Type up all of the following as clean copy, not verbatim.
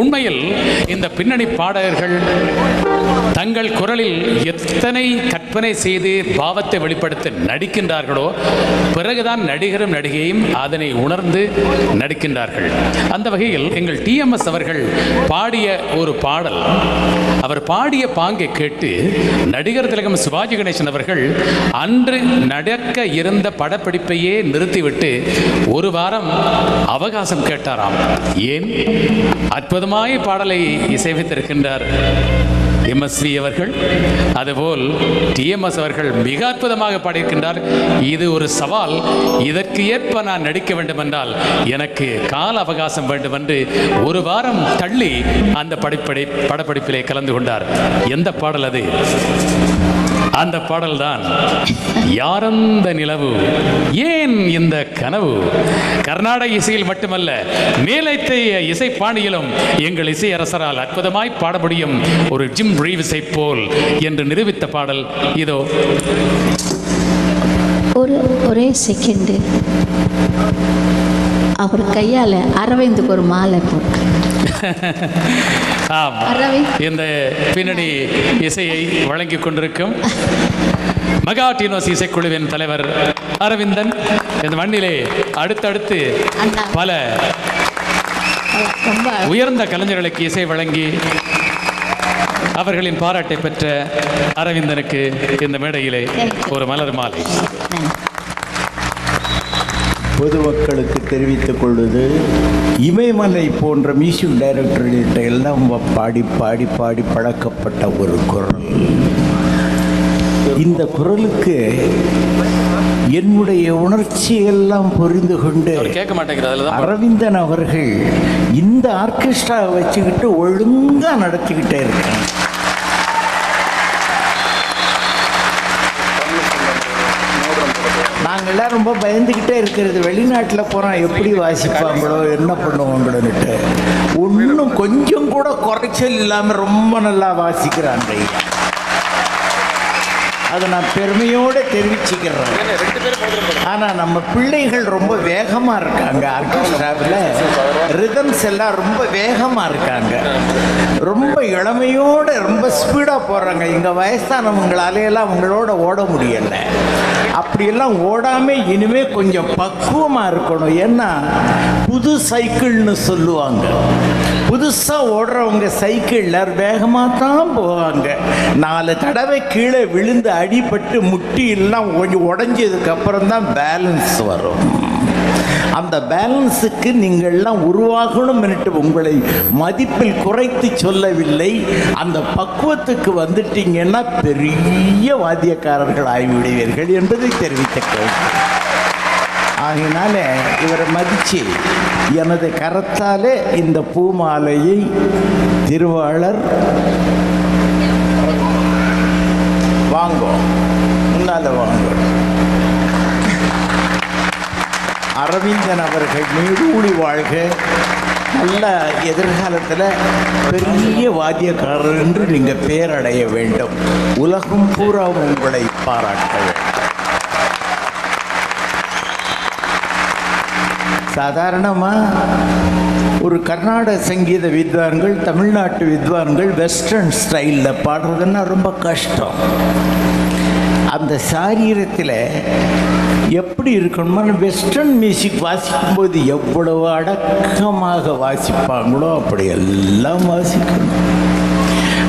உண்மையில் இந்த பின்னணி பாடகர்கள் தங்கள் குரலில் எத்தனை கற்பனை செய்து பாவத்தை வெளிப்படுத்த நடிக்கின்றார்களோ பிறகுதான் நடிகரும் நடிகையும் அதனை உணர்ந்து நடிக்கின்றார்கள். அந்த வகையில் எங்கள் டிஎம்எஸ் அவர்கள் பாடிய ஒரு பாடல், அவர் பாடிய பாங்கை கேட்டு நடிகர் திலகம் சிவாஜி கணேசன் அவர்கள் அன்று நடக்க இருந்த படப்பிடிப்பையே நிறுத்திவிட்டு ஒரு வாரம் அவகாசம் கேட்டாராம். ஏன்? அற்புதமாய் பாடலை இசைவித்திருக்கின்றார் எம்எஸ்வி அவர்கள். அதுபோல் டிஎம்எஸ் அவர்கள் மிக அற்புதமாக பாடியிருக்கின்றார். இது ஒரு சவால், இதற்கு ஏற்ப நான் நடிக்க வேண்டும் என்றால் எனக்கு கால அவகாசம் வேண்டும் என்று ஒரு வாரம் தள்ளி அந்த படப்பிடிப்பிலே கலந்து கொண்டார். எந்த பாடல் அது? அந்த பாடல்தான் யாரந்த நிலவு ஏன் இந்த கனவு. கர்நாடக இசையில் மட்டுமல்ல, மேலைத்திய இசை பாணியிலும் எங்கள் இசையரசரால் அற்புதமாய் பாட முடியும் ஒரு ஜிம் ரீவ்ஸை போல் என்று நிரூபித்த பாடல் இதோ. ஒரே செகண்டு அவர் கையால் அரவிந்துக்கு ஒரு மாலை போட்டு இந்த பின்னணி இசையை வழங்கிக் கொண்டிருக்கும் மெகா டினோஸ் இசைக்குழுவின் தலைவர் அரவிந்தன் இந்த மண்ணிலே அடுத்தடுத்து பல உயர்ந்த கலைஞர்களுக்கு இசை வழங்கி அவர்களின் பாராட்டை பெற்ற அரவிந்தனுக்கு இந்த மேடையிலே ஒரு மலர் மாலை. பொதுமக்களுக்கு தெரிவித்துக் கொள்வது, இமயமலை போன்ற மியூசிக் டைரக்டர்கிட்ட எல்லாம் பாடி பாடி பாடி பழக்கப்பட்ட ஒரு குரல். இந்த குரலுக்கு என்னுடைய உணர்ச்சியெல்லாம் புரிந்து கொண்டு அரவிந்தன் அவர்கள் இந்த ஆர்கெஸ்ட்ரா வச்சுக்கிட்டு ஒழுங்காக நடத்திக்கிட்டே இருக்காங்க. நாங்கள்லாம் ரொம்ப பயந்துக்கிட்டே இருக்கிறது, வெளிநாட்டில் போகிறோம் எப்படி வாசிப்பாங்களோ என்ன பண்ணுவாங்களோன்னுட்டு. ஒன்றும் கொஞ்சம் கூட குறைச்சல் இல்லாமல் ரொம்ப நல்லா வாசிக்கிறாங்க. அதை நான் பெருமையோடு தெரிவிச்சுக்கிறேன். ஆனால் நம்ம பிள்ளைகள் ரொம்ப வேகமாக இருக்காங்க. ஆர்கெஸ்ட்ராவில் ரிதம்ஸ் எல்லாம் ரொம்ப வேகமாக இருக்காங்க, ரொம்ப இளமையோடு ரொம்ப ஸ்பீடாக போடுறாங்க. எங்கள் வயசானவங்களாலையெல்லாம் அவங்களோட ஓட முடியலை. அப்படியெல்லாம் ஓடாமல் இனிமேல் கொஞ்சம் பக்குவமாக இருக்கணும். ஏன்னா புது சைக்கிள்னு சொல்லுவாங்க. புதுசாக ஓடுறவங்க சைக்கிளில் வேகமாக தான் போவாங்க. 4 தடவை கீழே விழுந்து அடிபட்டு முட்டி எல்லாம் கொஞ்சம் உடஞ்சதுக்கப்புறம் தான் பேலன்ஸ் வரும். அந்த பேலன்ஸுக்கு நீங்கள்லாம் உருவாகணும் என்று உங்களை மதிப்பில் குறைத்து சொல்லவில்லை. அந்த பக்குவத்துக்கு வந்துட்டீங்கன்னா பெரிய வாத்தியக்காரர்கள் ஆகிவிடுவீர்கள் என்பதை தெரிவித்த. ஆகினால இவரை மதித்து எனது கரத்தாலே இந்த பூமாலையை திருவாளர் வாங்கோ, முன்னால் வாங்கோ. அரவிந்தன் அவர்கள் நீடூழி வாழ்க, நல்ல எதிர்காலத்தில் பெரிய வாத்தியக்காரர் என்று நீங்கள் பேரடைய வேண்டும். உலகம் பூரா உங்களை பாராட்ட வேண்டும். சாதாரணமாக ஒரு கர்நாடக சங்கீத வித்வான்கள், தமிழ்நாட்டு வித்வான்கள் வெஸ்டர்ன் ஸ்டைலில் பாடுறதுன்னா ரொம்ப கஷ்டம். அந்த சாரீரத்தில் எப்படி இருக்கணுமோ வெஸ்டர்ன் மியூசிக் வாசிக்கும்போது எவ்வளவு அடக்கமாக வாசிப்பாங்களோ அப்படி எல்லாம் வாசிக்கணும்.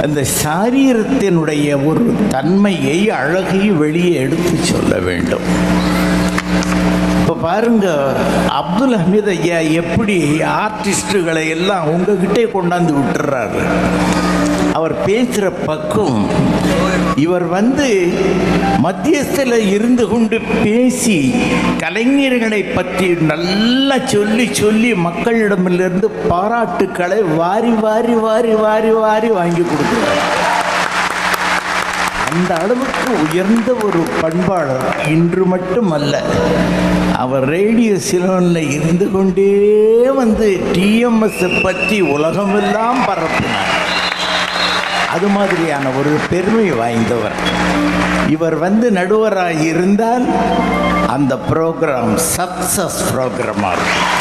அந்த சாரீரத்தினுடைய ஒரு தன்மையை, அழகை வெளியே எடுத்து சொல்ல வேண்டும். இப்போ பாருங்க, அப்துல் ஹமீத் ஐயா எப்படி ஆர்டிஸ்டுகளை எல்லாம் உங்ககிட்டே கொண்டாந்து விட்டுறாரு. அவர் பேசுகிற பக்கம், இவர் மத்தியஸ்தில் இருந்து கொண்டு பேசி கலைஞர்களை பற்றி நல்லா சொல்லி சொல்லி மக்களிடமிருந்து பாராட்டுக்களை வாரி வாரி வாரி வாரி வாரி வாங்கி கொடுக்குறார். அந்த அளவுக்கு உயர்ந்த ஒரு பண்பாளர். இன்று மட்டுமல்ல, அவர் ரேடியோ சிலோனில் இருந்து கொண்டே டிஎம்எஸ் பற்றி உலகமெல்லாம் பரப்பினார். அது மாதிரியான ஒரு பெருமை வாய்ந்தவர் இவர். நடுவராக இருந்தால் அந்த ப்ரோக்ராம் சக்சஸ் ப்ரோக்ராமாக இருக்கும்.